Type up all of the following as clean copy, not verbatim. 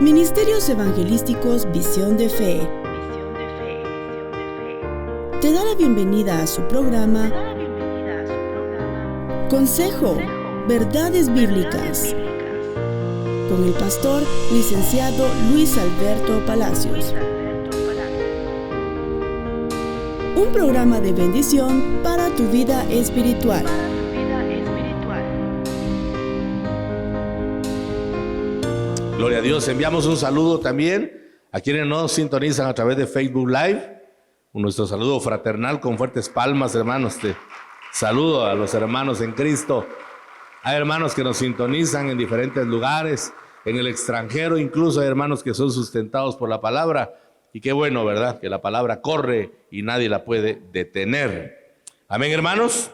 Ministerios Evangelísticos Visión de Fe te da la bienvenida a su programa Consejo, Verdades Bíblicas, con el pastor licenciado Luis Alberto Palacios. Un programa de bendición para tu vida espiritual. Gloria a Dios. Enviamos un saludo también a quienes nos sintonizan a través de Facebook Live. Nuestro saludo fraternal con fuertes palmas, hermanos. Saludo a los hermanos en Cristo. Hay hermanos que nos sintonizan en diferentes lugares, en el extranjero, incluso hay hermanos que son sustentados por la palabra. Y qué bueno, ¿verdad? Que la palabra corre y nadie la puede detener. Amén, hermanos.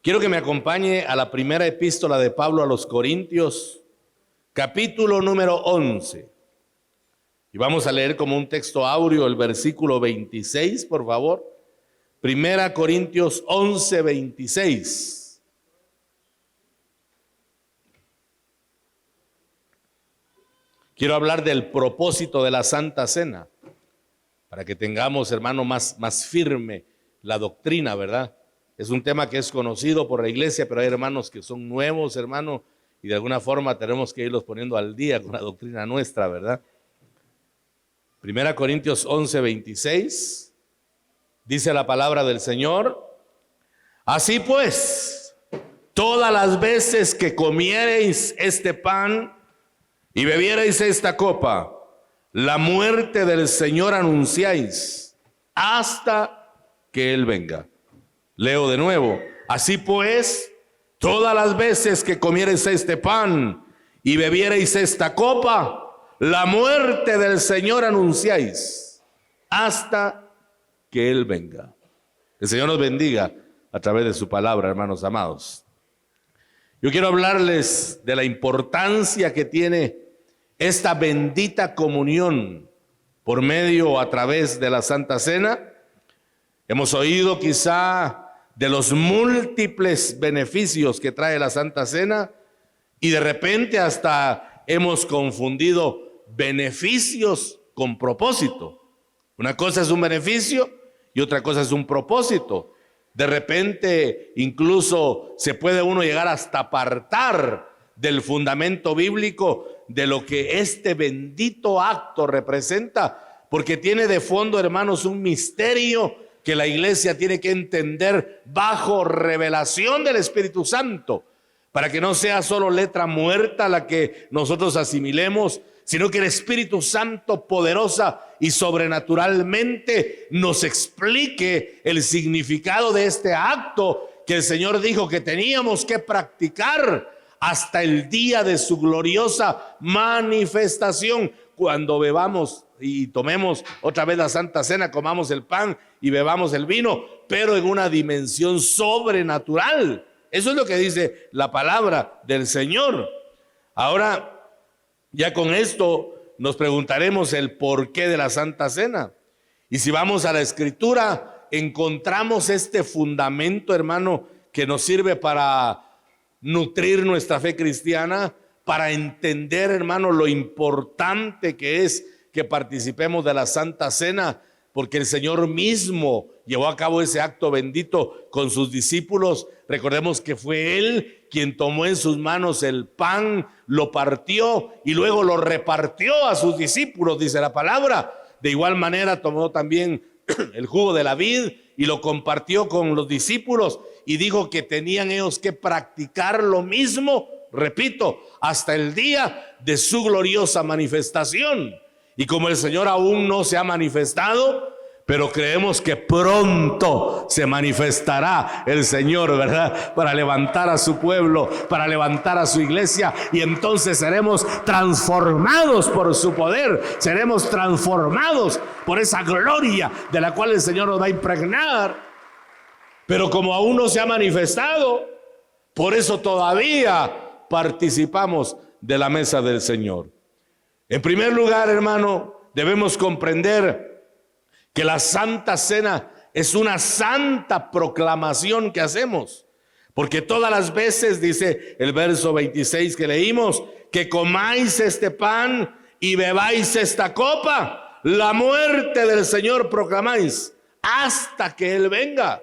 Quiero que me acompañe a la primera epístola de Pablo a los Corintios, capítulo número 11. Y vamos a leer como un texto áureo el versículo 26, por favor. Primera Corintios 11, 26. Quiero hablar del propósito de la Santa Cena, para que tengamos, hermano, más firme la doctrina, ¿verdad? Es un tema que es conocido por la iglesia, pero hay hermanos que son nuevos, hermano, y de alguna forma tenemos que irlos poniendo al día con la doctrina nuestra, ¿verdad? Primera Corintios 11, 26, dice la palabra del Señor: así pues, todas las veces que comiereis este pan y bebiereis esta copa, la muerte del Señor anunciáis hasta que Él venga. Leo de nuevo: así pues, todas las veces que comiereis este pan y bebiereis esta copa, la muerte del Señor anunciáis hasta que Él venga. El Señor nos bendiga a través de su palabra, hermanos amados. Yo quiero hablarles de la importancia que tiene esta bendita comunión por medio o a través de la Santa Cena. Hemos oído quizá de los múltiples beneficios que trae la Santa Cena y de repente hasta hemos confundido beneficios con propósito. Una cosa es un beneficio y otra cosa es un propósito. De repente incluso se puede uno llegar hasta apartar del fundamento bíblico de lo que este bendito acto representa, porque tiene de fondo, hermanos, un misterio que la iglesia tiene que entender bajo revelación del Espíritu Santo, para que no sea solo letra muerta la que nosotros asimilemos, sino que el Espíritu Santo poderosa y sobrenaturalmente nos explique el significado de este acto que el Señor dijo que teníamos que practicar hasta el día de su gloriosa manifestación. Cuando bebamos y tomemos otra vez la Santa Cena, comamos el pan y bebamos el vino, pero en una dimensión sobrenatural. Eso es lo que dice la palabra del Señor. Ahora, ya con esto nos preguntaremos el porqué de la Santa Cena. Y si vamos a la Escritura, encontramos este fundamento, hermano, que nos sirve para nutrir nuestra fe cristiana, para entender, hermano, lo importante que es que participemos de la Santa Cena, porque el Señor mismo llevó a cabo ese acto bendito con sus discípulos. Recordemos que fue Él quien tomó en sus manos el pan, lo partió y luego lo repartió a sus discípulos, dice la palabra. De igual manera tomó también el jugo de la vid y lo compartió con los discípulos y dijo que tenían ellos que practicar lo mismo, repito, hasta el día de su gloriosa manifestación. Y como el Señor aún no se ha manifestado, pero creemos que pronto se manifestará el Señor, ¿verdad? Para levantar a su pueblo, para levantar a su iglesia, y entonces seremos transformados por su poder, seremos transformados por esa gloria de la cual el Señor nos va a impregnar. Pero como aún no se ha manifestado, por eso todavía participamos de la mesa del Señor. En primer lugar, hermano, debemos comprender que la Santa Cena es una santa proclamación que hacemos. Porque todas las veces, dice el verso 26 que leímos, que comáis este pan y bebáis esta copa, la muerte del Señor proclamáis hasta que Él venga.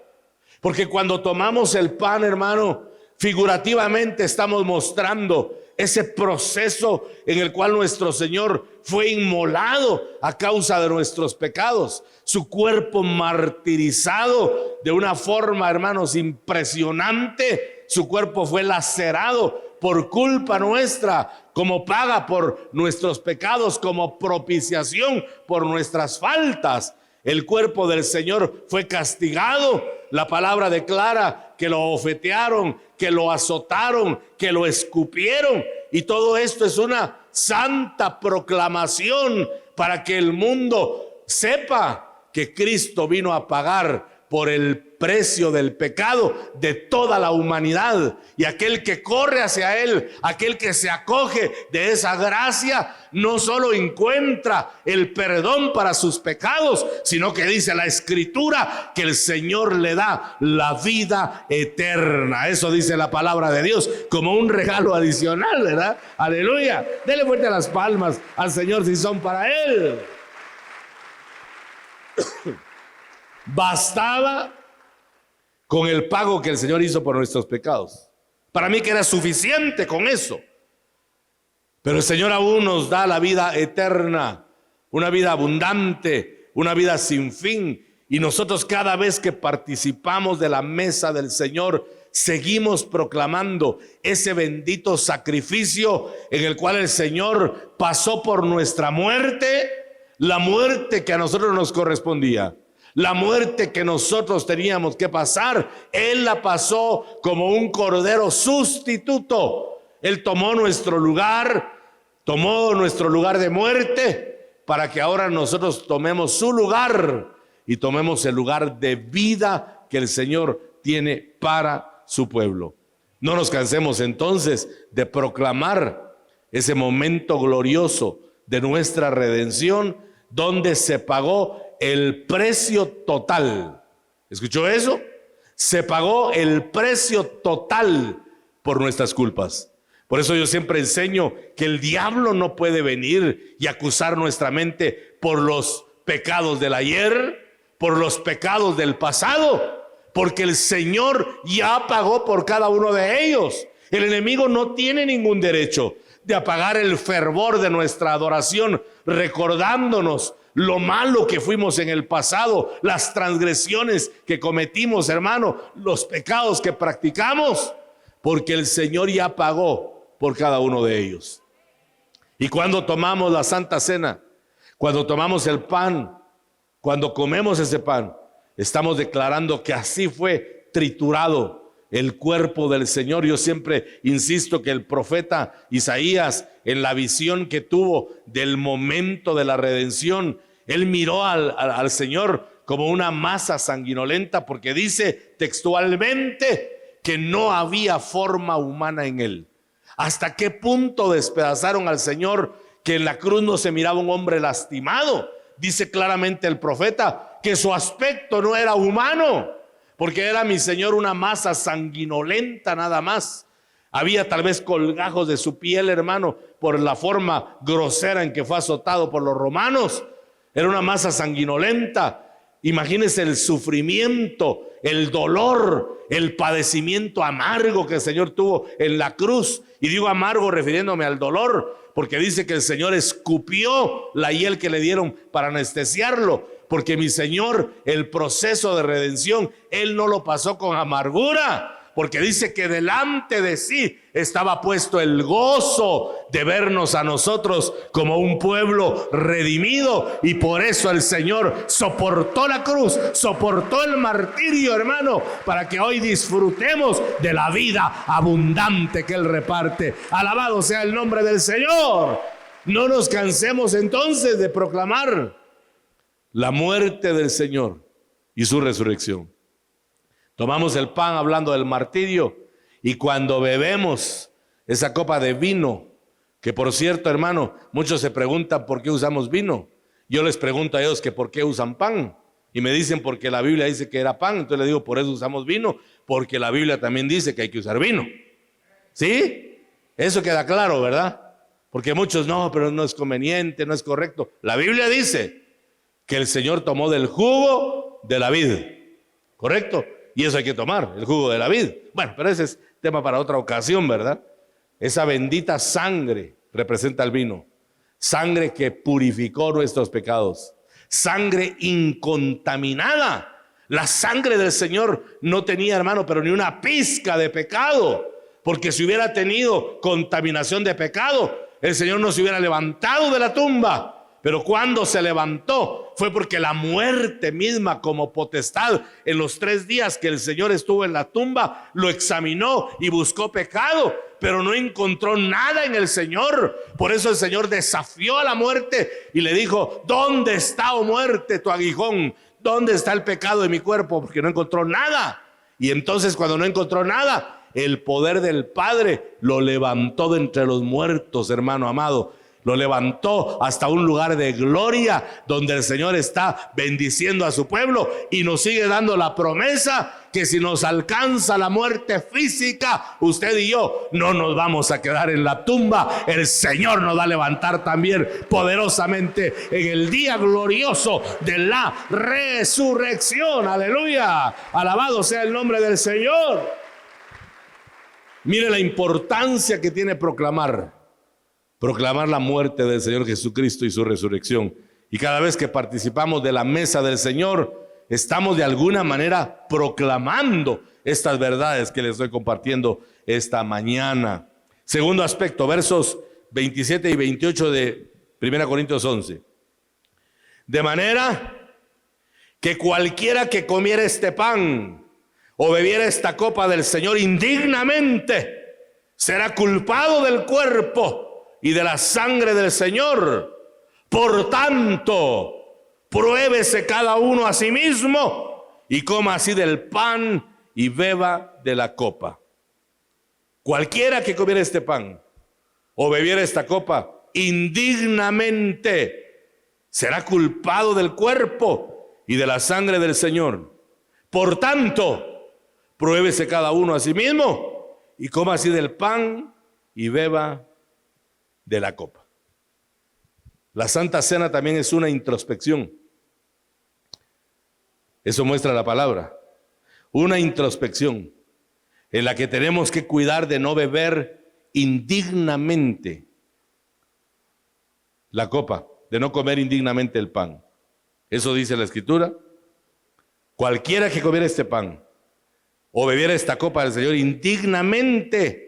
Porque cuando tomamos el pan, hermano, figurativamente estamos mostrando ese proceso en el cual nuestro Señor fue inmolado a causa de nuestros pecados. Su cuerpo martirizado de una forma, hermanos, impresionante. Su cuerpo fue lacerado por culpa nuestra, como paga por nuestros pecados, como propiciación por nuestras faltas. El cuerpo del Señor fue castigado. La palabra declara que lo bofetearon, que lo azotaron, que lo escupieron. Y todo esto es una santa proclamación para que el mundo sepa que Cristo vino a pagar por el precio del pecado de toda la humanidad. Y aquel que corre hacia Él, aquel que se acoge de esa gracia, no solo encuentra el perdón para sus pecados, sino que dice la Escritura que el Señor le da la vida eterna. Eso dice la palabra de Dios como un regalo adicional, ¿verdad? Aleluya. Dele fuerte las palmas al Señor si son para Él. Bastaba con el pago que el Señor hizo por nuestros pecados. Para mí que era suficiente con eso. Pero el Señor aún nos da la vida eterna, una vida abundante, una vida sin fin. Y nosotros cada vez que participamos de la mesa del Señor, seguimos proclamando ese bendito sacrificio en el cual el Señor pasó por nuestra muerte, la muerte que a nosotros nos correspondía. La muerte que nosotros teníamos que pasar, Él la pasó como un cordero sustituto. Él tomó nuestro lugar de muerte para que ahora nosotros tomemos su lugar y tomemos el lugar de vida que el Señor tiene para su pueblo. No nos cansemos entonces de proclamar ese momento glorioso de nuestra redención, donde se pagó el precio total. ¿Escuchó eso? Se pagó el precio total por nuestras culpas. Por eso yo siempre enseño que el diablo no puede venir y acusar nuestra mente por los pecados del ayer, por los pecados del pasado, porque el Señor ya pagó por cada uno de ellos. El enemigo no tiene ningún derecho de apagar el fervor de nuestra adoración, recordándonos lo malo que fuimos en el pasado, las transgresiones que cometimos, hermano, los pecados que practicamos, porque el Señor ya pagó por cada uno de ellos. Y cuando tomamos la Santa Cena, cuando tomamos el pan, cuando comemos ese pan, estamos declarando que así fue triturado el cuerpo del Señor. Yo siempre insisto que el profeta Isaías, en la visión que tuvo del momento de la redención, él miró al Señor como una masa sanguinolenta, porque dice textualmente que no había forma humana en él. ¿Hasta qué punto despedazaron al Señor que en la cruz no se miraba un hombre lastimado? Dice claramente el profeta que su aspecto no era humano, porque era mi Señor una masa sanguinolenta nada más. Había tal vez colgajos de su piel, hermano, por la forma grosera en que fue azotado por los romanos. Era una masa sanguinolenta. Imagínense el sufrimiento, el dolor, el padecimiento amargo que el Señor tuvo en la cruz. Y digo amargo refiriéndome al dolor, porque dice que el Señor escupió la hiel que le dieron para anestesiarlo. Porque mi Señor, el proceso de redención, Él no lo pasó con amargura, porque dice que delante de sí estaba puesto el gozo de vernos a nosotros como un pueblo redimido. Y por eso el Señor soportó la cruz, soportó el martirio, hermano, para que hoy disfrutemos de la vida abundante que Él reparte. Alabado sea el nombre del Señor. No nos cansemos entonces de proclamar la muerte del Señor y su resurrección. Tomamos el pan hablando del martirio, y cuando bebemos esa copa de vino, que por cierto, hermano, muchos se preguntan por qué usamos vino. Yo les pregunto a ellos que por qué usan pan, Y me dicen porque la Biblia dice que era pan, entonces le digo, por eso usamos vino, porque la Biblia también dice que hay que usar vino. ¿Sí? Eso queda claro, ¿verdad? Porque muchos no, pero no es conveniente, no es correcto. La Biblia dice que el Señor tomó del jugo de la vid, ¿correcto? Y eso hay que tomar, el jugo de la vid. Bueno, pero ese es tema para otra ocasión, ¿verdad? Esa bendita sangre representa el vino. Sangre que purificó nuestros pecados. Sangre incontaminada. La sangre del Señor no tenía, hermano, pero ni una pizca de pecado. Porque si hubiera tenido contaminación de pecado, el Señor no se hubiera levantado de la tumba. Pero cuando se levantó fue porque la muerte misma como potestad, en los 3 días que el Señor estuvo en la tumba, lo examinó y buscó pecado, pero no encontró nada en el Señor. Por eso el Señor desafió a la muerte y le dijo: ¿dónde está, oh muerte, tu aguijón? ¿Dónde está el pecado de mi cuerpo? Porque no encontró nada. Y entonces, cuando no encontró nada, el poder del Padre lo levantó de entre los muertos, hermano amado. Lo levantó hasta un lugar de gloria donde el Señor está bendiciendo a su pueblo y nos sigue dando la promesa que si nos alcanza la muerte física, usted y yo no nos vamos a quedar en la tumba. El Señor nos va a levantar también poderosamente en el día glorioso de la resurrección. Aleluya, alabado sea el nombre del Señor. Mire la importancia que tiene proclamar la muerte del Señor Jesucristo y su resurrección. Y cada vez que participamos de la mesa del Señor, estamos de alguna manera proclamando estas verdades que les estoy compartiendo esta mañana. Segundo aspecto, versos 27 y 28 de 1 Corintios 11. De manera que cualquiera que comiera este pan o bebiera esta copa del Señor indignamente, será culpado del cuerpo y de la sangre del Señor. Por tanto, pruébese cada uno a sí mismo y coma así del pan y beba de la copa. Cualquiera que comiera este pan o bebiera esta copa indignamente será culpado del cuerpo y de la sangre del Señor. Por tanto, pruébese cada uno a sí mismo y coma así del pan y beba de la copa. La Santa Cena también es una introspección. Eso muestra la palabra. Una introspección en la que tenemos que cuidar de no beber indignamente la copa, de no comer indignamente el pan. Eso dice la Escritura. Cualquiera que comiera este pan o bebiera esta copa del Señor indignamente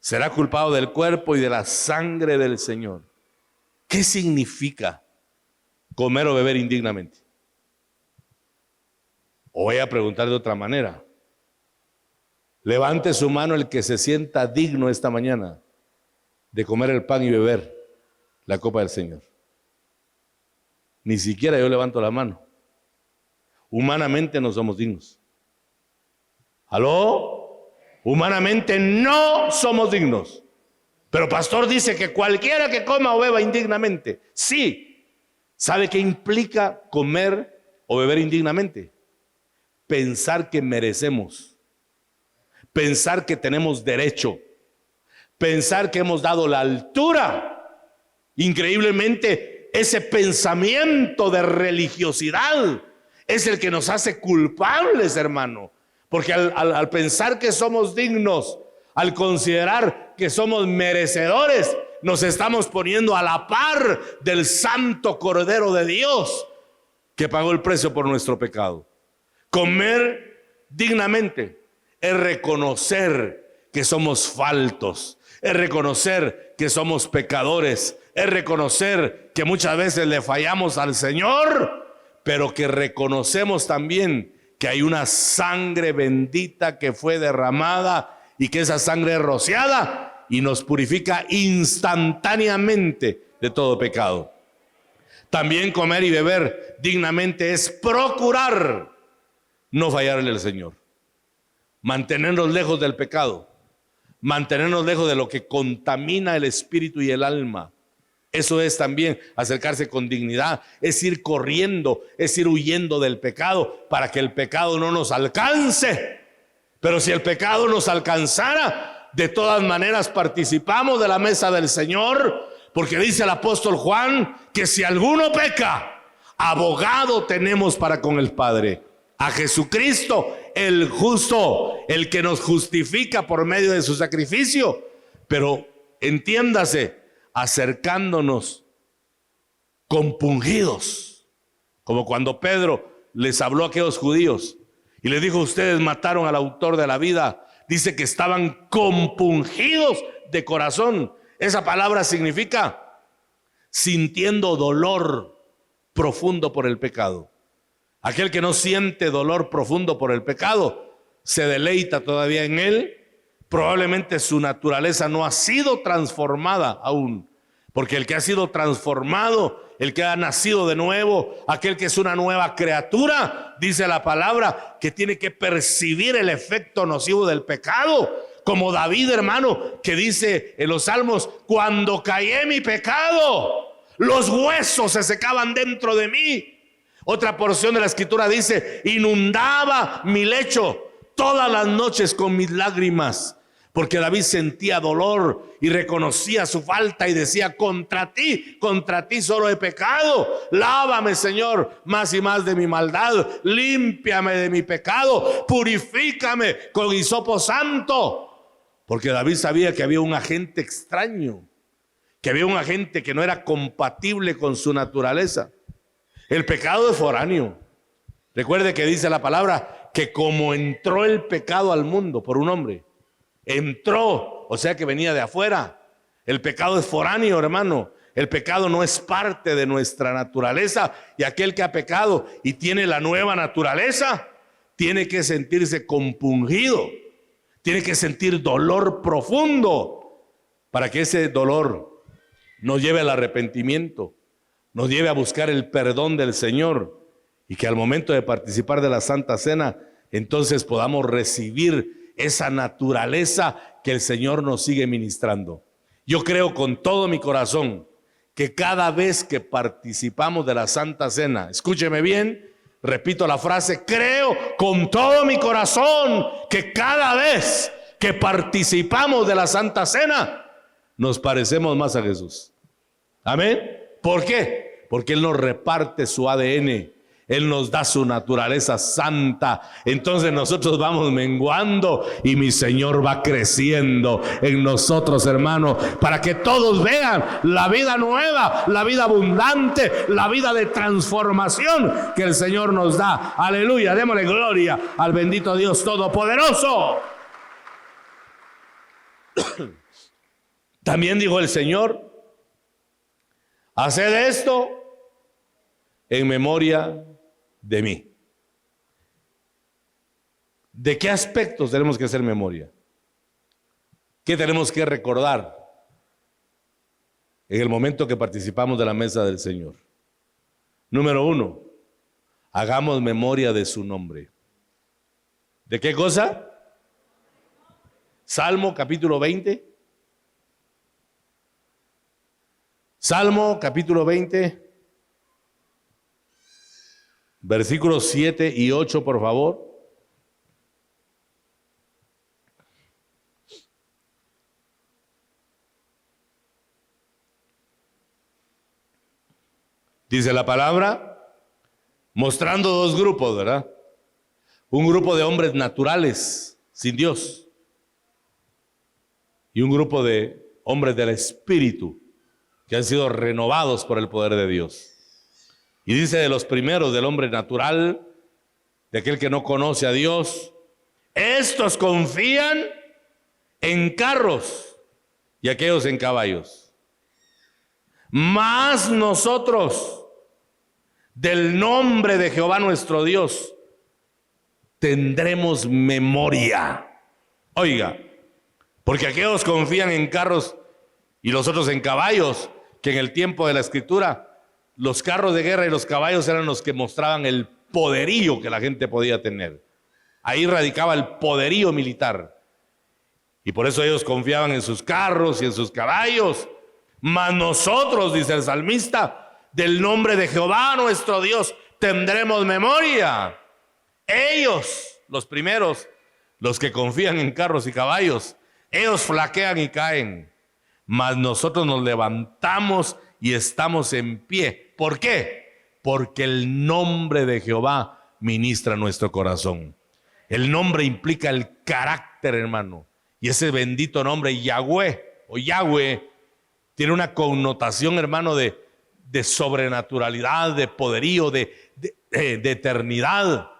será culpado del cuerpo y de la sangre del Señor. ¿Qué significa comer o beber indignamente? O voy a preguntar de otra manera. Levante su mano el que se sienta digno esta mañana de comer el pan y beber la copa del Señor. Ni siquiera yo levanto la mano. Humanamente no somos dignos. ¿Aló? Humanamente no somos dignos. Pero pastor dice que cualquiera que coma o beba indignamente. Sí. ¿Sabe qué implica comer o beber indignamente? Pensar que merecemos. Pensar que tenemos derecho. Pensar que hemos dado la altura. Increíblemente, ese pensamiento de religiosidad es el que nos hace culpables, hermano. Porque al pensar que somos dignos, al considerar que somos merecedores, nos estamos poniendo a la par del santo Cordero de Dios que pagó el precio por nuestro pecado. Comer dignamente es reconocer que somos faltos, es reconocer que somos pecadores, es reconocer que muchas veces le fallamos al Señor, pero que reconocemos también que hay una sangre bendita que fue derramada y que esa sangre es rociada y nos purifica instantáneamente de todo pecado. También comer y beber dignamente es procurar no fallarle al Señor, mantenernos lejos del pecado, mantenernos lejos de lo que contamina el espíritu y el alma. Eso es también acercarse con dignidad, es ir corriendo, es ir huyendo del pecado para que el pecado no nos alcance. Pero si el pecado nos alcanzara, de todas maneras participamos de la mesa del Señor, porque dice el apóstol Juan que si alguno peca, abogado tenemos para con el Padre, a Jesucristo el justo, el que nos justifica por medio de su sacrificio. Pero entiéndase, acercándonos compungidos, como cuando Pedro les habló a aquellos judíos y les dijo: ustedes mataron al autor de la vida. Dice que estaban compungidos de corazón. Esa palabra significa sintiendo dolor profundo por el pecado. Aquel que no siente dolor profundo por el pecado se deleita todavía en él. Probablemente su naturaleza no ha sido transformada aún, porque el que ha sido transformado, el que ha nacido de nuevo, aquel que es una nueva criatura, dice la palabra que tiene que percibir el efecto nocivo del pecado, como David, hermano, que dice en los Salmos: cuando callé mi pecado, los huesos se secaban dentro de mí. Otra porción de la escritura dice: inundaba mi lecho todas las noches con mis lágrimas. Porque David sentía dolor y reconocía su falta y decía: contra ti solo he pecado. Lávame, Señor, más y más de mi maldad. Límpiame de mi pecado. Purifícame con hisopo santo. Porque David sabía que había un agente extraño, que había un agente que no era compatible con su naturaleza. El pecado es foráneo. Recuerde que dice la palabra que como entró el pecado al mundo por un hombre, entró, o sea que venía de afuera. El pecado es foráneo, hermano. El pecado no es parte de nuestra naturaleza, y aquel que ha pecado y tiene la nueva naturaleza tiene que sentirse compungido, tiene que sentir dolor profundo, para que ese dolor nos lleve al arrepentimiento, nos lleve a buscar el perdón del Señor, y que al momento de participar de la Santa Cena entonces podamos recibir esa naturaleza que el Señor nos sigue ministrando. Yo creo con todo mi corazón que cada vez que participamos de la Santa Cena, escúcheme bien, repito la frase: creo con todo mi corazón que cada vez que participamos de la Santa Cena nos parecemos más a Jesús. Amén. ¿Por qué? Porque Él nos reparte su ADN. Él nos da su naturaleza santa. Entonces nosotros vamos menguando y mi Señor va creciendo en nosotros, hermano, para que todos vean la vida nueva, la vida abundante, la vida de transformación que el Señor nos da. Aleluya, démosle gloria al bendito Dios Todopoderoso. También dijo el Señor: haced esto en memoria de mí. ¿De qué aspectos tenemos que hacer memoria? ¿Qué tenemos que recordar en el momento que participamos de la mesa del Señor? Número 1, hagamos memoria de su nombre. ¿De qué cosa? Salmo capítulo 20. Salmo capítulo 20. Versículos 7 y 8, por favor. Dice la palabra, mostrando dos grupos, ¿verdad? Un grupo de hombres naturales, sin Dios, y un grupo de hombres del Espíritu, que han sido renovados por el poder de Dios. Y dice de los primeros, del hombre natural, de aquel que no conoce a Dios: estos confían en carros y aquellos en caballos. Mas nosotros, del nombre de Jehová nuestro Dios, tendremos memoria. Oiga, porque aquellos confían en carros y los otros en caballos, que en el tiempo de la Escritura los carros de guerra y los caballos eran los que mostraban el poderío que la gente podía tener. Ahí radicaba el poderío militar. Y por eso ellos confiaban en sus carros y en sus caballos. Mas nosotros, dice el salmista, del nombre de Jehová nuestro Dios tendremos memoria. Ellos, los primeros, los que confían en carros y caballos, ellos flaquean y caen, mas nosotros nos levantamos y estamos en pie. ¿Por qué? Porque el nombre de Jehová ministra nuestro corazón. El nombre implica el carácter, hermano, y ese bendito nombre Yahweh o Yahweh tiene una connotación, hermano, de sobrenaturalidad, de poderío, de eternidad.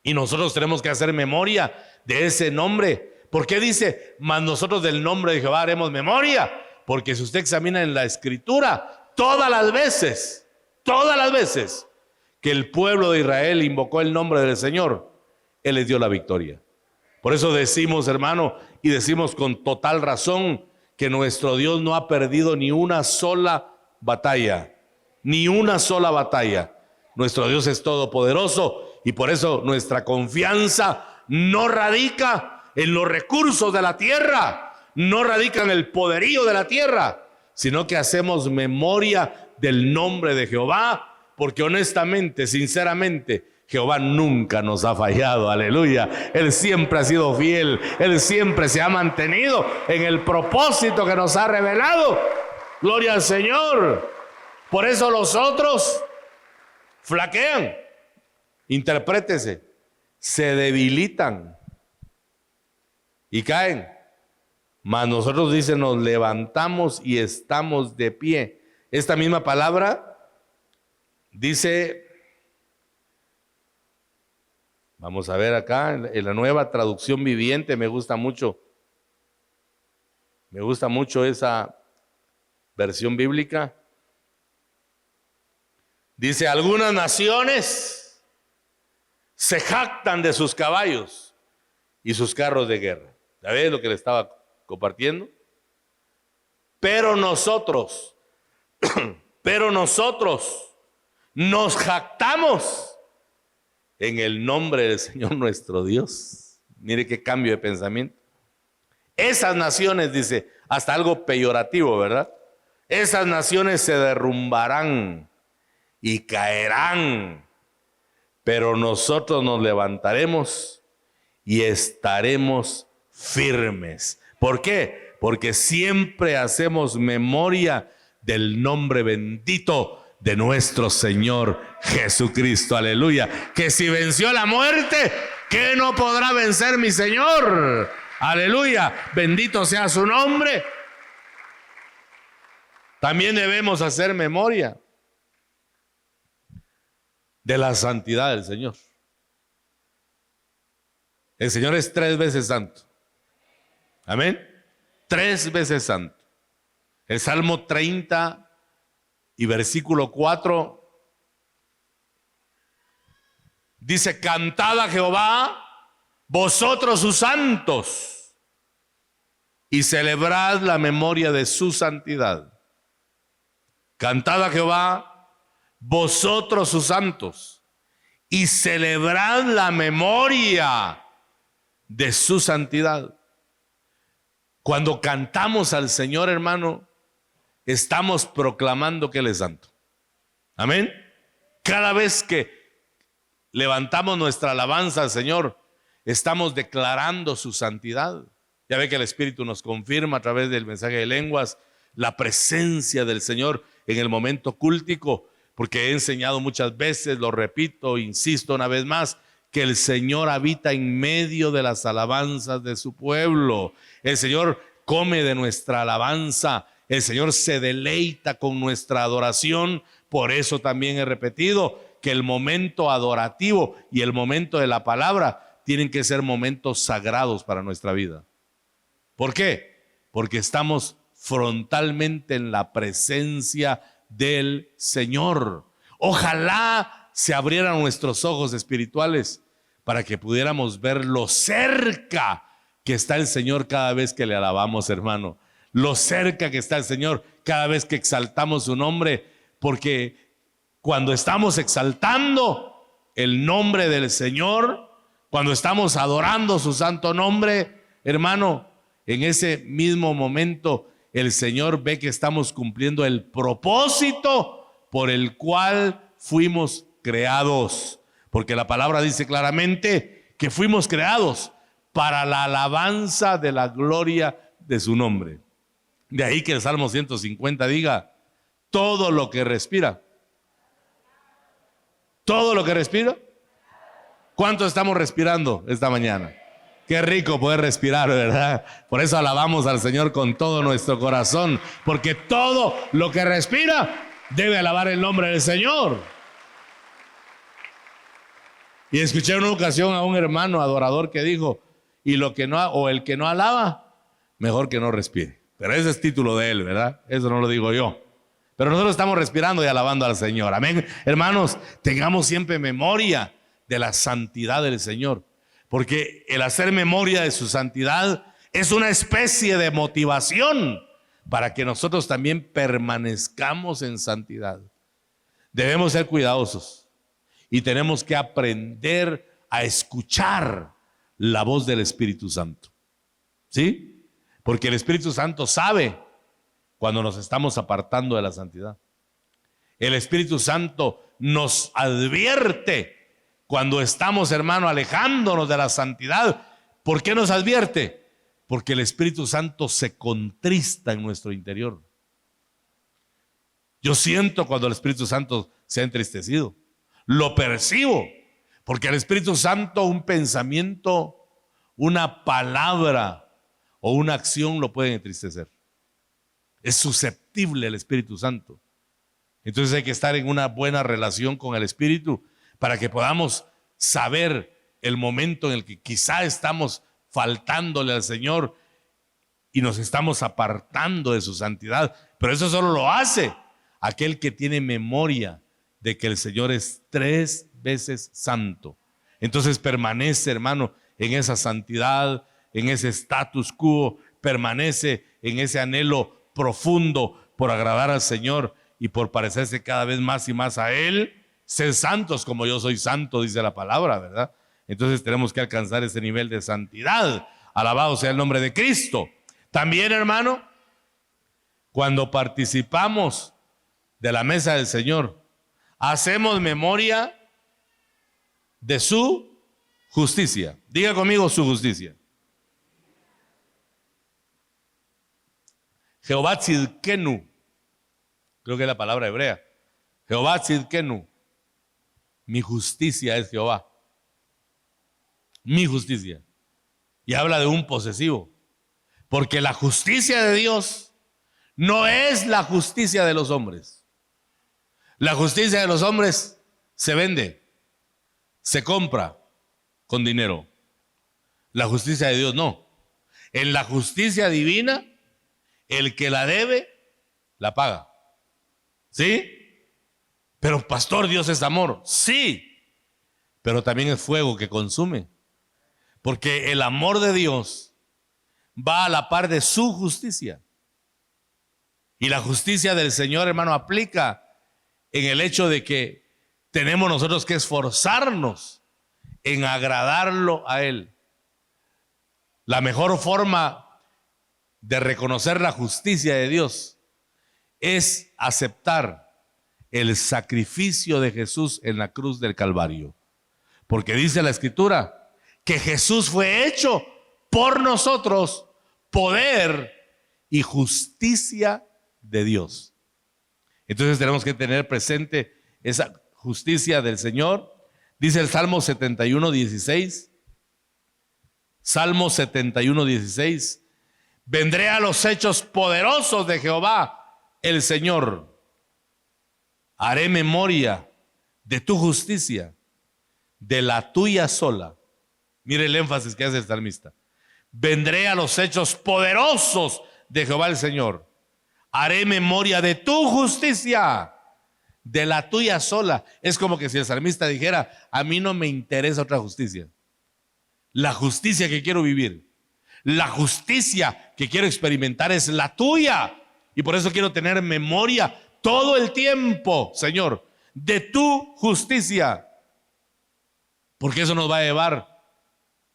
Y nosotros tenemos que hacer memoria de ese nombre. ¿Por qué dice, mas nosotros del nombre de Jehová haremos memoria? Porque si usted examina en la Escritura, todas las veces que el pueblo de Israel invocó el nombre del Señor, Él les dio la victoria. Por eso decimos, hermano, y decimos con total razón, que nuestro Dios no ha perdido ni una sola batalla. Ni una sola batalla. Nuestro Dios es todopoderoso y por eso nuestra confianza no radica en los recursos de la tierra, no radica en el poderío de la tierra, sino que hacemos memoria del nombre de Jehová, porque honestamente, sinceramente, Jehová nunca nos ha fallado, aleluya. Él siempre ha sido fiel, Él siempre se ha mantenido en el propósito que nos ha revelado. Gloria al Señor. Por eso los otros flaquean, interprétese, se debilitan y caen. Mas nosotros, dice, nos levantamos y estamos de pie. Esta misma palabra dice, vamos a ver acá en la Nueva Traducción Viviente, me gusta mucho esa versión bíblica. Dice, algunas naciones se jactan de sus caballos y sus carros de guerra. ¿Sabes lo que le estaba compartiendo? Pero nosotros nos jactamos en el nombre del Señor nuestro Dios. Mire qué cambio de pensamiento. Esas naciones, dice, hasta algo peyorativo, ¿verdad? Esas naciones se derrumbarán y caerán, pero nosotros nos levantaremos y estaremos firmes. ¿Por qué? Porque siempre hacemos memoria del nombre bendito de nuestro Señor Jesucristo, aleluya, que si venció la muerte, ¿qué no podrá vencer mi Señor? Aleluya, bendito sea su nombre. También debemos hacer memoria de la santidad del Señor. El Señor es 3 veces santo. Amén. 3 veces santo. El Salmo 30 y versículo 4 dice, cantad a Jehová, vosotros sus santos, y celebrad la memoria de su santidad. Cantad a Jehová, vosotros sus santos, y celebrad la memoria de su santidad. Cuando cantamos al Señor, hermano, estamos proclamando que Él es santo. Amén. Cada vez que levantamos nuestra alabanza al Señor, estamos declarando su santidad. Ya ve que el Espíritu nos confirma a través del mensaje de lenguas la presencia del Señor en el momento cúltico, porque he enseñado muchas veces, lo repito, insisto una vez más, que el Señor habita en medio de las alabanzas de su pueblo. El Señor come de nuestra alabanza, el Señor se deleita con nuestra adoración. Por eso también he repetido que el momento adorativo y el momento de la palabra tienen que ser momentos sagrados para nuestra vida. ¿Por qué? Porque estamos frontalmente en la presencia del Señor. Ojalá se abrieran nuestros ojos espirituales para que pudiéramos ver lo cerca que está el Señor cada vez que le alabamos, hermano. Lo cerca que está el Señor cada vez que exaltamos su nombre, porque cuando estamos exaltando el nombre del Señor, cuando estamos adorando su santo nombre, hermano, en ese mismo momento el Señor ve que estamos cumpliendo el propósito por el cual fuimos creados. Porque la palabra dice claramente que fuimos creados para la alabanza de la gloria de su nombre. De ahí que el Salmo 150 diga, todo lo que respira. Todo lo que respira. ¿Cuánto estamos respirando esta mañana? Qué rico poder respirar, ¿verdad? Por eso alabamos al Señor con todo nuestro corazón, porque todo lo que respira debe alabar el nombre del Señor. Y escuché en una ocasión a un hermano adorador que dijo, y lo que no, o el que no alaba, mejor que no respire. Pero ese es título de él, ¿verdad? Eso no lo digo yo. Pero nosotros estamos respirando y alabando al Señor. Amén. Hermanos, tengamos siempre memoria de la santidad del Señor. Porque el hacer memoria de su santidad es una especie de motivación para que nosotros también permanezcamos en santidad. Debemos ser cuidadosos y tenemos que aprender a escuchar la voz del Espíritu Santo. ¿Sí? Porque el Espíritu Santo sabe cuando nos estamos apartando de la santidad. El Espíritu Santo nos advierte cuando estamos, hermano, alejándonos de la santidad. ¿Por qué nos advierte? Porque el Espíritu Santo se contrista en nuestro interior. Yo siento cuando el Espíritu Santo se ha entristecido. Lo percibo. Porque el Espíritu Santo, un pensamiento, una palabra o una acción lo pueden entristecer. Es susceptible el Espíritu Santo. Entonces hay que estar en una buena relación con el Espíritu para que podamos saber el momento en el que quizá estamos faltándole al Señor y nos estamos apartando de su santidad. Pero eso solo lo hace aquel que tiene memoria de que el Señor es 3 veces santo. Entonces permanece, hermano, en esa santidad, en ese status quo, permanece en ese anhelo profundo por agradar al Señor y por parecerse cada vez más y más a Él. Sed santos como yo soy santo, dice la palabra, ¿verdad? Entonces tenemos que alcanzar ese nivel de santidad. Alabado sea el nombre de Cristo. También, hermano, cuando participamos de la mesa del Señor, hacemos memoria de su justicia. Diga conmigo su justicia. Jehová tzidkenu, creo que es la palabra hebrea. Jehová tzidkenu, mi justicia es Jehová. Mi justicia. Y habla de un posesivo. Porque la justicia de Dios no es la justicia de los hombres. La justicia de los hombres se vende, se compra con dinero. La justicia de Dios no. En la justicia divina, el que la debe, la paga. ¿Sí? Pero pastor, Dios es amor. Sí, pero también es fuego que consume. Porque el amor de Dios va a la par de su justicia. Y la justicia del Señor, hermano, aplica en el hecho de que tenemos nosotros que esforzarnos en agradarlo a Él. La mejor forma de reconocer la justicia de Dios es aceptar el sacrificio de Jesús en la cruz del Calvario. Porque dice la Escritura que Jesús fue hecho por nosotros poder y justicia de Dios. Entonces tenemos que tener presente esa justicia del Señor. Dice el Salmo 71:16. Salmo 71:16. Vendré a los hechos poderosos de Jehová, el Señor. Haré memoria de tu justicia, de la tuya sola. Mire el énfasis que hace el salmista. Vendré a los hechos poderosos de Jehová el Señor. Haré memoria de tu justicia, de la tuya sola. Es como que si el salmista dijera, a mí no me interesa otra justicia. La justicia que quiero vivir, la justicia que quiero experimentar es la tuya. Y por eso quiero tener memoria todo el tiempo, Señor, de tu justicia. Porque eso nos va a llevar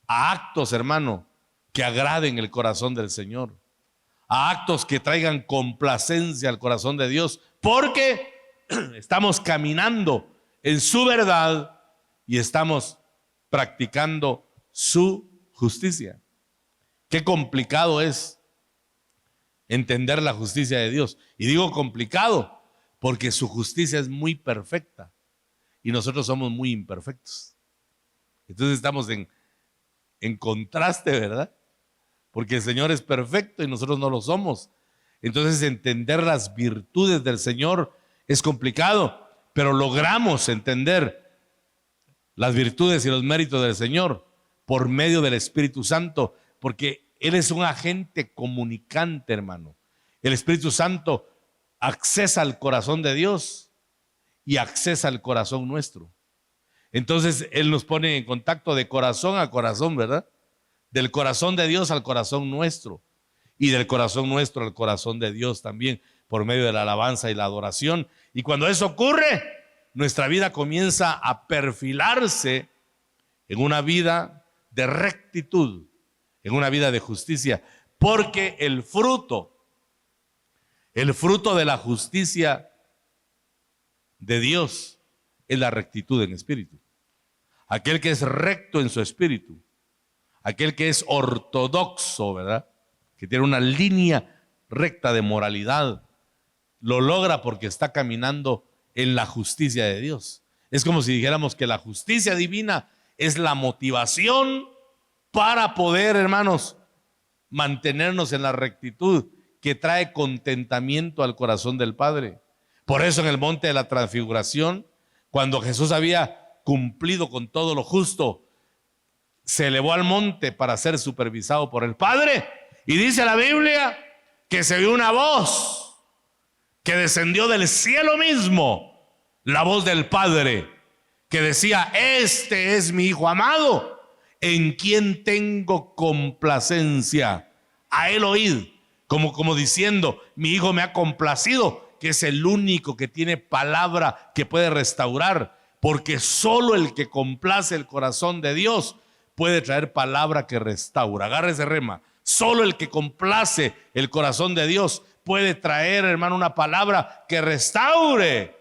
a actos, hermano, que agraden el corazón del Señor. a actos que traigan complacencia al corazón de Dios, porque estamos caminando en su verdad y estamos practicando su justicia. Qué complicado es entender la justicia de Dios. Y digo complicado porque su justicia es muy perfecta y nosotros somos muy imperfectos. Entonces estamos en contraste, ¿verdad? Porque el Señor es perfecto y nosotros no lo somos. Entonces entender las virtudes del Señor es complicado, pero logramos entender las virtudes y los méritos del Señor por medio del Espíritu Santo, porque Él es un agente comunicante, hermano. El Espíritu Santo accesa al corazón de Dios y accesa al corazón nuestro. Entonces Él nos pone en contacto de corazón a corazón, ¿verdad? Del corazón de Dios al corazón nuestro y del corazón nuestro al corazón de Dios también por medio de la alabanza y la adoración. Y cuando eso ocurre, nuestra vida comienza a perfilarse en una vida de rectitud, en una vida de justicia, porque el fruto de la justicia de Dios es la rectitud en espíritu. Aquel que es recto en su espíritu, aquel que es ortodoxo, ¿verdad? Que tiene una línea recta de moralidad, lo logra porque está caminando en la justicia de Dios. Es como si dijéramos que la justicia divina es la motivación para poder, hermanos, mantenernos en la rectitud que trae contentamiento al corazón del Padre. Por eso en el monte de la transfiguración, cuando Jesús había cumplido con todo lo justo, se elevó al monte para ser supervisado por el Padre. Y dice la Biblia que se oyó una voz que descendió del cielo mismo, la voz del Padre, que decía: este es mi Hijo amado, en quien tengo complacencia. A él oíd. Como diciendo: mi Hijo me ha complacido, que es el único que tiene palabra que puede restaurar, porque solo el que complace el corazón de Dios puede traer palabra que restaura. Agárrese, rema. Solo el que complace el corazón de Dios puede traer, hermano, una palabra que restaure.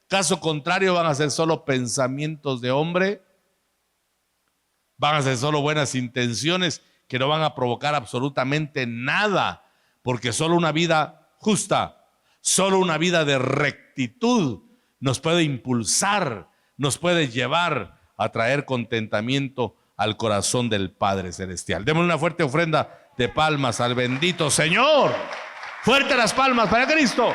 Caso contrario, van a ser solo pensamientos de hombre, van a ser solo buenas intenciones que no van a provocar absolutamente nada, porque solo una vida justa, solo una vida de rectitud nos puede impulsar, nos puede llevar a traer contentamiento al corazón del Padre Celestial. Démosle una fuerte ofrenda de palmas al bendito Señor. Fuerte las palmas para Cristo.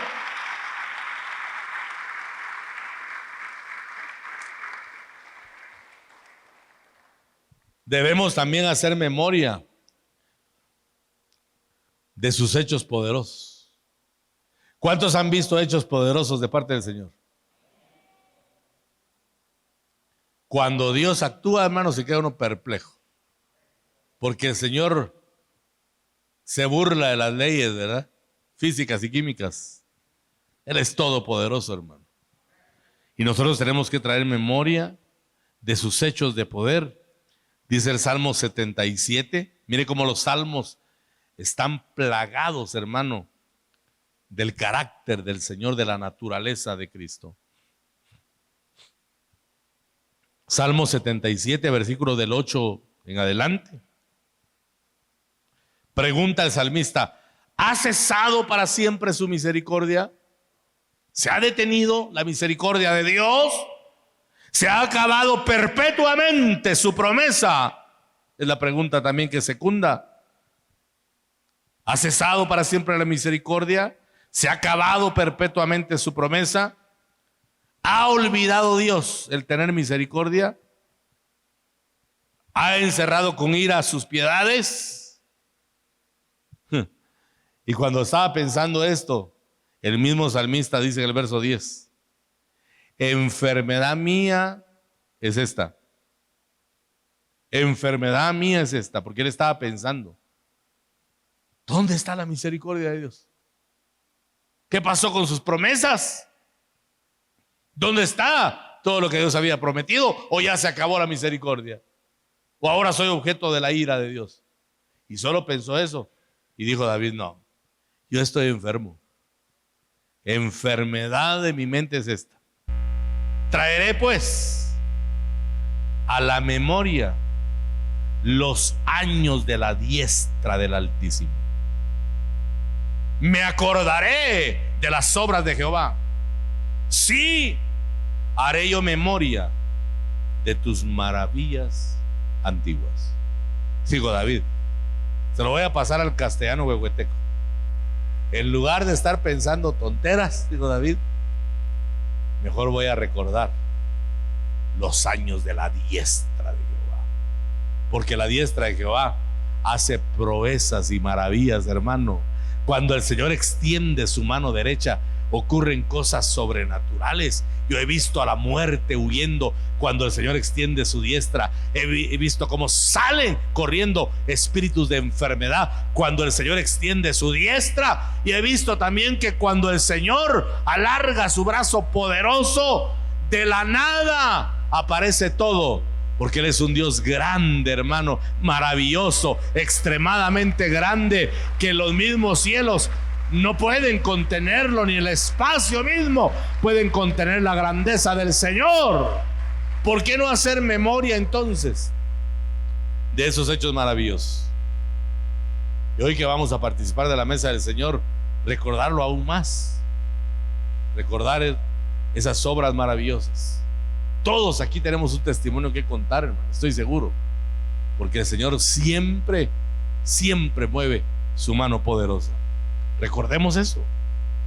Debemos también hacer memoria de sus hechos poderosos. ¿Cuántos han visto hechos poderosos de parte del Señor? Cuando Dios actúa, hermano, se queda uno perplejo, porque el Señor se burla de las leyes, ¿verdad? Físicas y químicas. Él es todopoderoso, hermano. Y nosotros tenemos que traer memoria de sus hechos de poder. Dice el Salmo 77. Mire cómo los salmos están plagados, hermano, del carácter del Señor, de la naturaleza de Cristo. Salmo 77, versículo del 8 en adelante. Pregunta el salmista: ¿ha cesado para siempre su misericordia? ¿Se ha detenido la misericordia de Dios? ¿Se ha acabado perpetuamente su promesa? Es la pregunta también que secunda. ¿Ha cesado para siempre la misericordia? ¿Se ha acabado perpetuamente su promesa? ¿Ha olvidado Dios el tener misericordia? ¿Ha encerrado con ira sus piedades? Y cuando estaba pensando esto, el mismo salmista dice en el verso 10: enfermedad mía es esta. Enfermedad mía es esta. Porque él estaba pensando: ¿dónde está la misericordia de Dios? ¿Qué pasó con sus promesas? ¿Dónde está todo lo que Dios había prometido? ¿O ya se acabó la misericordia? ¿O ahora soy objeto de la ira de Dios? Y solo pensó eso. Y dijo David: no, yo estoy enfermo. Enfermedad de mi mente es esta. Traeré pues a la memoria los años de la diestra del Altísimo. Me acordaré de las obras de Jehová. Sí, haré yo memoria de tus maravillas antiguas. Sigo David. Se lo voy a pasar al castellano huehueteco. En lugar de estar pensando tonteras, digo David, mejor voy a recordar los años de la diestra de Jehová. Porque la diestra de Jehová hace proezas y maravillas, hermano. Cuando el Señor extiende su mano derecha, ocurren cosas sobrenaturales. Yo he visto a la muerte huyendo cuando el Señor extiende su diestra. He visto cómo salen corriendo espíritus de enfermedad cuando el Señor extiende su diestra. Y he visto también que cuando el Señor alarga su brazo poderoso, de la nada aparece todo. Porque Él es un Dios grande, hermano, maravilloso, extremadamente grande, que los mismos cielos no pueden contenerlo, ni el espacio mismo pueden contener la grandeza del Señor. ¿Por qué no hacer memoria entonces de esos hechos maravillosos? Y hoy que vamos a participar de la mesa del Señor, recordarlo aún más, recordar esas obras maravillosas. Todos aquí tenemos un testimonio que contar, hermano, estoy seguro, porque el Señor siempre mueve su mano poderosa. Recordemos eso.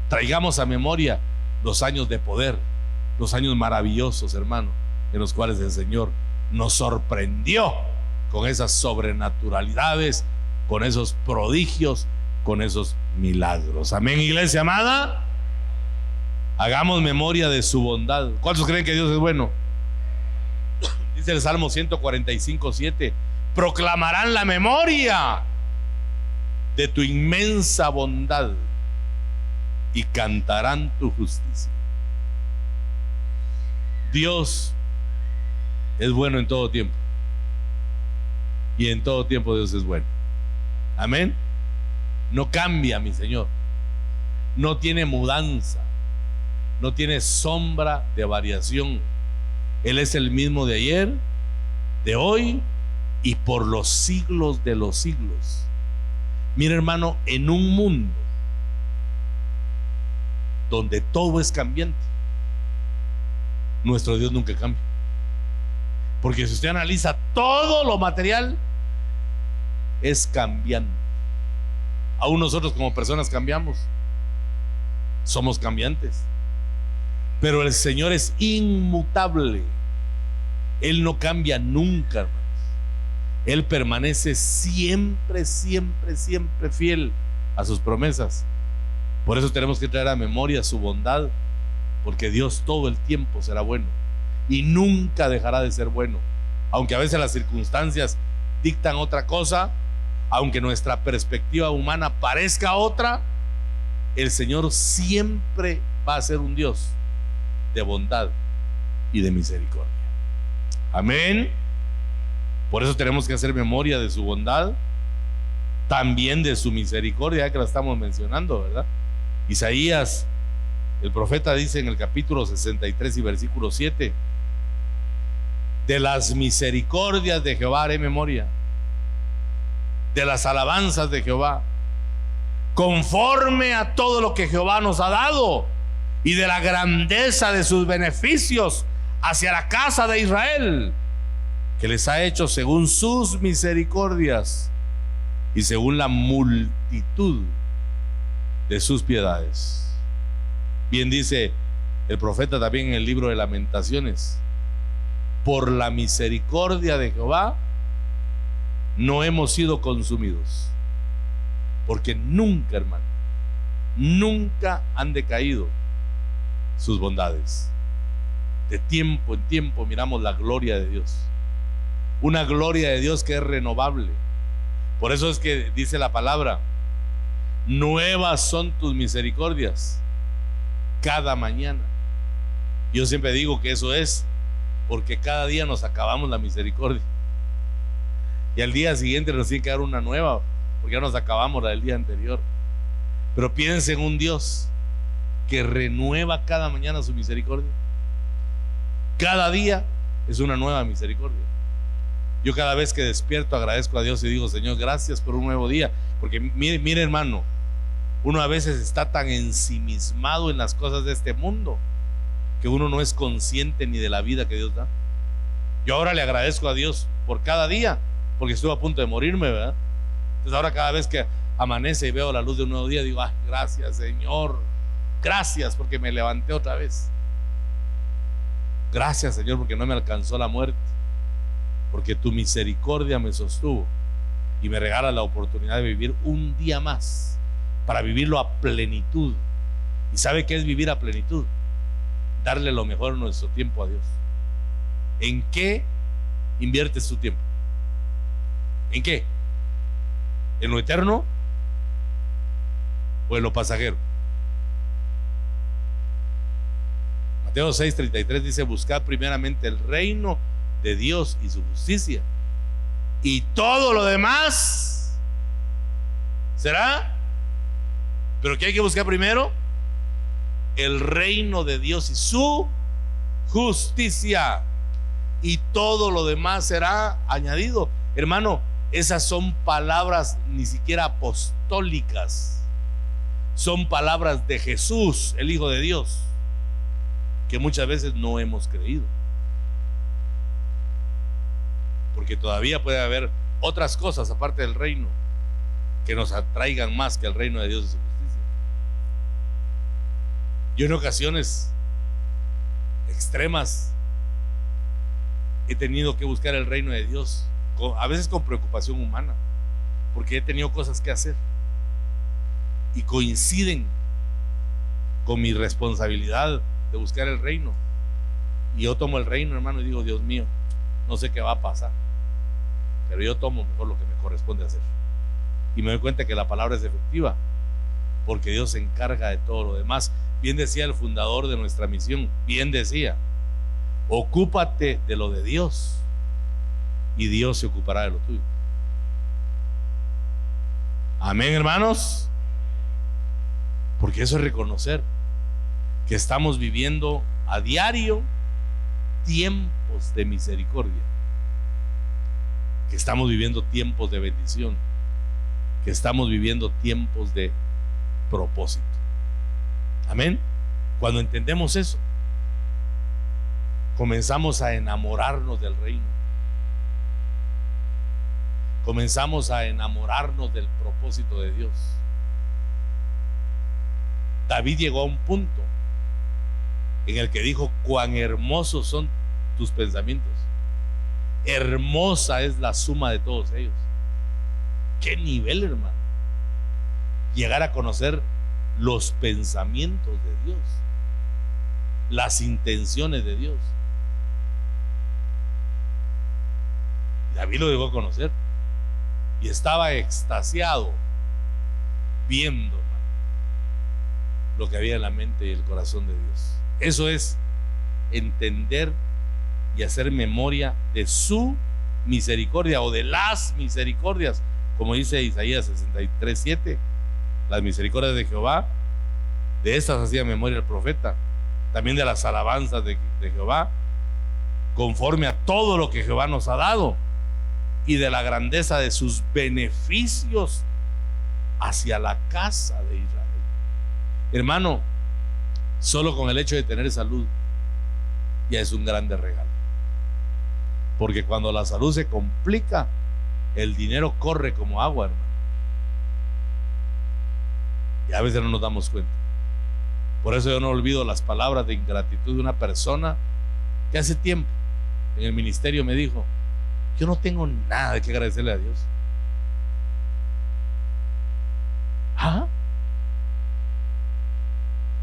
Traigamos a memoria los años de poder, los años maravillosos, hermano, en los cuales el Señor nos sorprendió con esas sobrenaturalidades, con esos prodigios, con esos milagros. Amén, iglesia amada. Hagamos memoria de su bondad. ¿Cuántos creen que Dios es bueno? Dice el Salmo 145:7: proclamarán la memoria de tu inmensa bondad y cantarán tu justicia. Dios es bueno en todo tiempo, y en todo tiempo Dios es bueno. Amén. No cambia, mi Señor. No tiene mudanza, no tiene sombra de variación. Él es el mismo de ayer, de hoy y por los siglos de los siglos. Mira, hermano, en un mundo donde todo es cambiante, nuestro Dios nunca cambia. Porque si usted analiza todo lo material, es cambiante. Aún nosotros como personas cambiamos, somos cambiantes. Pero el Señor es inmutable. Él no cambia nunca, hermanos. Él permanece siempre fiel a sus promesas. Por eso tenemos que traer a memoria su bondad, porque Dios todo el tiempo será bueno y nunca dejará de ser bueno. Aunque a veces las circunstancias dictan otra cosa, aunque nuestra perspectiva humana parezca otra, el Señor siempre va a ser un Dios de bondad y de misericordia. Amén. Por eso tenemos que hacer memoria de su bondad, también de su misericordia, ya que la estamos mencionando, ¿verdad? Isaías, el profeta, dice en el capítulo 63 y versículo 7: de las misericordias de Jehová haré memoria, de las alabanzas de Jehová, conforme a todo lo que Jehová nos ha dado, y de la grandeza de sus beneficios hacia la casa de Israel, que les ha hecho según sus misericordias y según la multitud de sus piedades. Bien dice el profeta también en el libro de Lamentaciones: por la misericordia de Jehová no hemos sido consumidos, porque nunca, hermano, nunca han decaído sus bondades. De tiempo en tiempo miramos la gloria de Dios, una gloria de Dios que es renovable. Por eso es que dice la palabra: nuevas son tus misericordias cada mañana. Yo siempre digo que eso es porque cada día nos acabamos la misericordia y al día siguiente nos tiene que dar una nueva, porque ya nos acabamos la del día anterior. Pero piense en un Dios que renueva cada mañana su misericordia. Cada día es una nueva misericordia. Yo cada vez que despierto agradezco a Dios y digo: Señor, gracias por un nuevo día. Porque mire hermano, uno a veces está tan ensimismado en las cosas de este mundo que uno no es consciente ni de la vida que Dios da. Yo ahora le agradezco a Dios por cada día, porque estuve a punto de morirme, ¿verdad? Entonces ahora cada vez que amanece y veo la luz de un nuevo día, digo: ay, gracias Señor, gracias porque me levanté otra vez. Gracias Señor porque no me alcanzó la muerte, porque tu misericordia me sostuvo y me regala la oportunidad de vivir un día más, para vivirlo a plenitud. ¿Y sabe qué es vivir a plenitud? Darle lo mejor de nuestro tiempo a Dios. ¿En qué inviertes tu tiempo? ¿En qué? ¿En lo eterno o en lo pasajero? Mateo 6:33 dice: buscad primeramente el reino de Dios y su justicia, y todo lo demás será. ¿Pero qué hay que buscar primero? El reino de Dios y su justicia, y todo lo demás será añadido. Hermano, esas son palabras ni siquiera apostólicas, son palabras de Jesús, el Hijo de Dios, que muchas veces no hemos creído, porque todavía puede haber otras cosas aparte del reino que nos atraigan más que el reino de Dios y su justicia. Yo en ocasiones extremas he tenido que buscar el reino de Dios, a veces con preocupación humana, porque he tenido cosas que hacer y coinciden con mi responsabilidad de buscar el reino, y yo tomo el reino, hermano, y digo: Dios mío, no sé qué va a pasar, pero yo tomo mejor lo que me corresponde hacer, y me doy cuenta que la palabra es efectiva, porque Dios se encarga de todo lo demás. Bien decía el fundador de nuestra misión, bien decía: ocúpate de lo de Dios y Dios se ocupará de lo tuyo. Amén, hermanos. Porque eso es reconocer que estamos viviendo a diario tiempos de misericordia, que estamos viviendo tiempos de bendición, que estamos viviendo tiempos de propósito. Amén. Cuando entendemos eso, comenzamos a enamorarnos del reino, comenzamos a enamorarnos del propósito de Dios. David llegó a un punto en el que dijo: cuán hermosos son tus pensamientos, hermosa es la suma de todos ellos. Qué nivel, hermano, llegar a conocer los pensamientos de Dios, las intenciones de Dios. David lo llegó a conocer y estaba extasiado viendo, hermano, lo que había en la mente y el corazón de Dios. Eso es entender y hacer memoria de su misericordia, o de las misericordias, como dice Isaías 63:7. Las misericordias de Jehová, de estas hacía memoria el profeta. También de las alabanzas de Jehová, conforme a todo lo que Jehová nos ha dado, y de la grandeza de sus beneficios hacia la casa de Israel. Hermano, solo con el hecho de tener salud ya es un grande regalo, porque cuando la salud se complica, el dinero corre como agua, hermano, y a veces no nos damos cuenta. Por eso yo no olvido las palabras de ingratitud de una persona que hace tiempo en el ministerio me dijo: yo no tengo nada de que agradecerle a Dios. ¿Ah?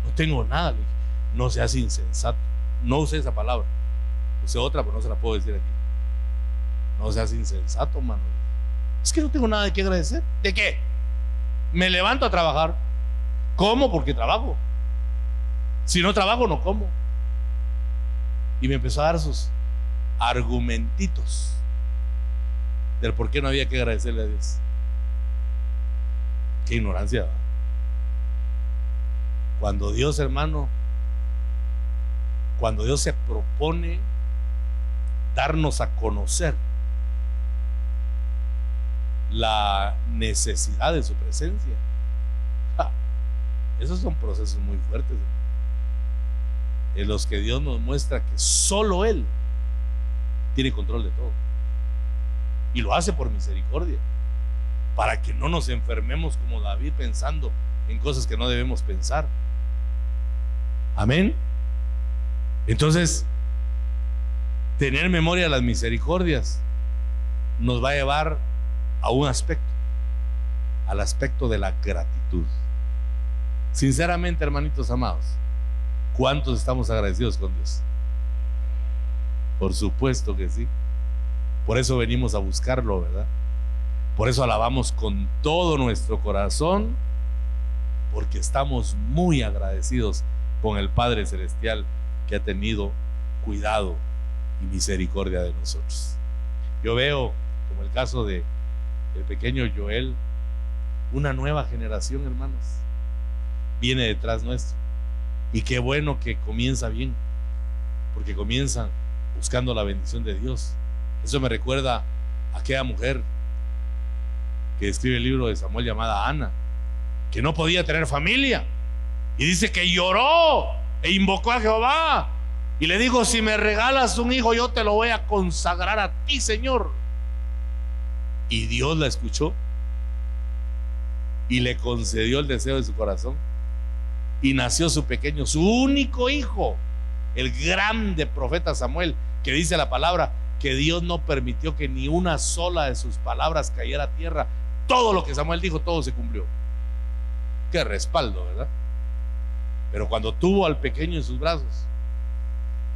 No tengo nada. Le dije: no seas insensato. No use esa palabra, use otra, pero no se la puedo decir aquí. No seas insensato, mano. Es que no tengo nada de que agradecer. ¿De qué? Me levanto a trabajar. ¿Cómo? Porque trabajo. Si no trabajo, no como. Y me empezó a dar sus argumentitos del por qué no había que agradecerle a Dios. Qué ignorancia, ¿verdad? Cuando Dios, hermano, cuando Dios se propone darnos a conocer la necesidad de su presencia, esos son procesos muy fuertes, hermano, en los que Dios nos muestra que solo Él tiene control de todo, y lo hace por misericordia, para que no nos enfermemos como David pensando en cosas que no debemos pensar. Amén. Entonces, tener memoria de las misericordias nos va a llevar a un aspecto, al aspecto de la gratitud. Sinceramente, hermanitos amados, ¿cuántos estamos agradecidos con Dios? Por supuesto que sí. Por eso venimos a buscarlo, ¿verdad? Por eso alabamos con todo nuestro corazón, porque estamos muy agradecidos con el Padre Celestial que ha tenido cuidado y misericordia de nosotros. Yo veo, como el caso del pequeño Joel, una nueva generación, hermanos, viene detrás nuestro, y qué bueno que comienza bien, porque comienzan buscando la bendición de Dios. Eso me recuerda a aquella mujer que escribe el libro de Samuel llamada Ana, que no podía tener familia, y dice que lloró e invocó a Jehová y le dijo: si me regalas un hijo, yo te lo voy a consagrar a ti, Señor. Y Dios la escuchó y le concedió el deseo de su corazón, y nació su pequeño, su único hijo, el grande profeta Samuel, que dice la palabra que Dios no permitió que ni una sola de sus palabras cayera a tierra. Todo lo que Samuel dijo, todo se cumplió. Qué respaldo, ¿verdad? Pero cuando tuvo al pequeño en sus brazos,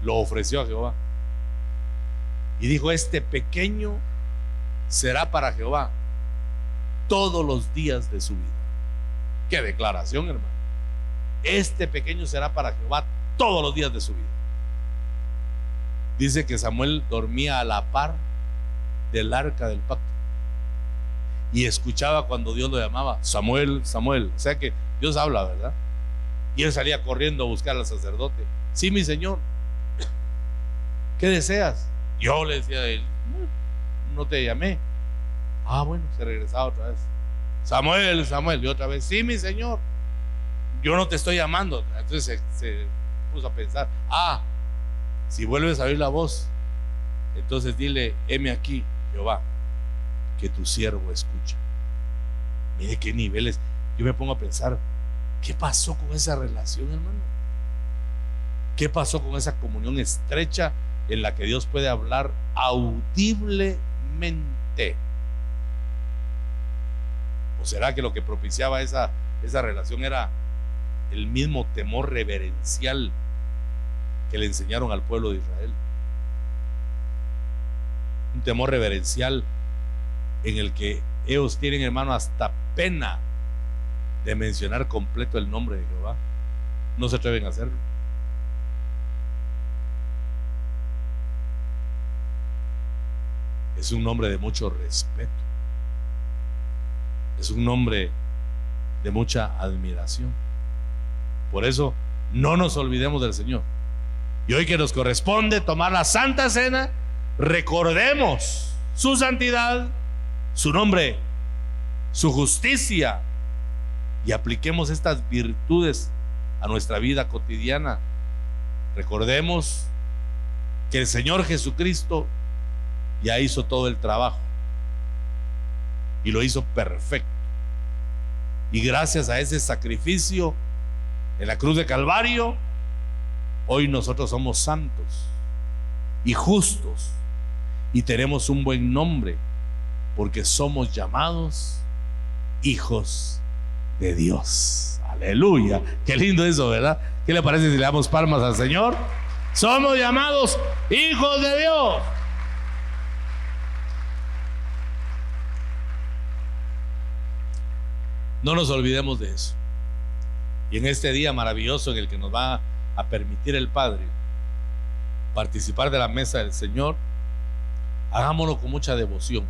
lo ofreció a Jehová y dijo: este pequeño será para Jehová todos los días de su vida. Qué declaración, hermano. Este pequeño será para Jehová todos los días de su vida. Dice que Samuel dormía a la par del arca del pacto y escuchaba cuando Dios lo llamaba: Samuel, Samuel. O sea que Dios habla, ¿verdad? Y él salía corriendo a buscar al sacerdote. Sí, mi señor. ¿Qué deseas? Yo le decía a él: no te llamé. Ah, bueno, se regresaba otra vez. Samuel, Samuel. Y otra vez: sí, mi señor, yo no te estoy llamando. Entonces se puso a pensar: ah, si vuelves a oír la voz, entonces dile: heme aquí, Jehová, que tu siervo escucha. Mire qué niveles. Yo me pongo a pensar: ¿qué pasó con esa relación, hermano? ¿Qué pasó con esa comunión estrecha en la que Dios puede hablar audiblemente? ¿O será que lo que propiciaba esa relación era el mismo temor reverencial que le enseñaron al pueblo de Israel? Un temor reverencial en el que ellos tienen, hermano, hasta pena de mencionar completo el nombre de Jehová. No se atreven a hacerlo. Es un nombre de mucho respeto, es un nombre de mucha admiración. Por eso no nos olvidemos del Señor. Y hoy que nos corresponde tomar la Santa Cena, recordemos su santidad, su nombre, su justicia, y apliquemos estas virtudes a nuestra vida cotidiana. Recordemos que el Señor Jesucristo ya hizo todo el trabajo y lo hizo perfecto, y gracias a ese sacrificio en la cruz de Calvario, hoy nosotros somos santos y justos y tenemos un buen nombre, porque somos llamados hijos de Dios. Aleluya. Qué lindo eso, ¿verdad? ¿Qué le parece si le damos palmas al Señor? Somos llamados hijos de Dios. No nos olvidemos de eso. Y en este día maravilloso en el que nos va a permitir el Padre participar de la mesa del Señor, hagámoslo con mucha devoción,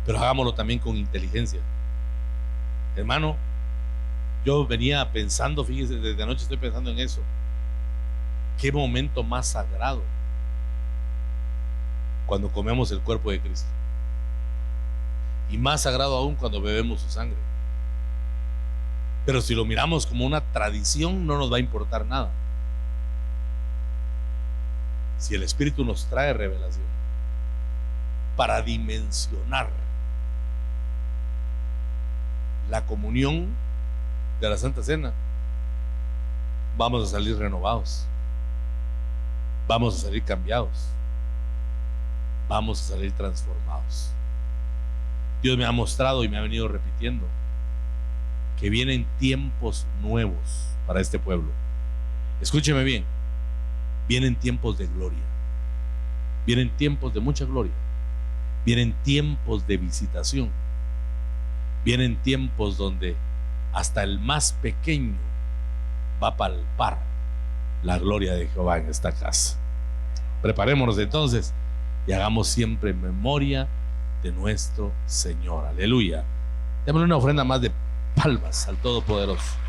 pero hagámoslo también con inteligencia. Hermano, Yo venía pensando, fíjese, desde anoche estoy pensando en eso. Qué momento más sagrado cuando comemos el cuerpo de Cristo. Y más sagrado aún cuando bebemos su sangre. Pero si lo miramos como una tradición, no nos va a importar nada. Si el Espíritu nos trae revelación para dimensionar la comunión de la Santa Cena, vamos a salir renovados, vamos a salir cambiados, vamos a salir transformados. Dios me ha mostrado y me ha venido repitiendo que vienen tiempos nuevos para este pueblo. Escúcheme bien, vienen tiempos de gloria, vienen tiempos de mucha gloria, vienen tiempos de visitación, vienen tiempos donde hasta el más pequeño va a palpar la gloria de Jehová en esta casa. Preparémonos entonces y hagamos siempre memoria de nuestro Señor. Aleluya. Démosle una ofrenda más de palmas al Todopoderoso.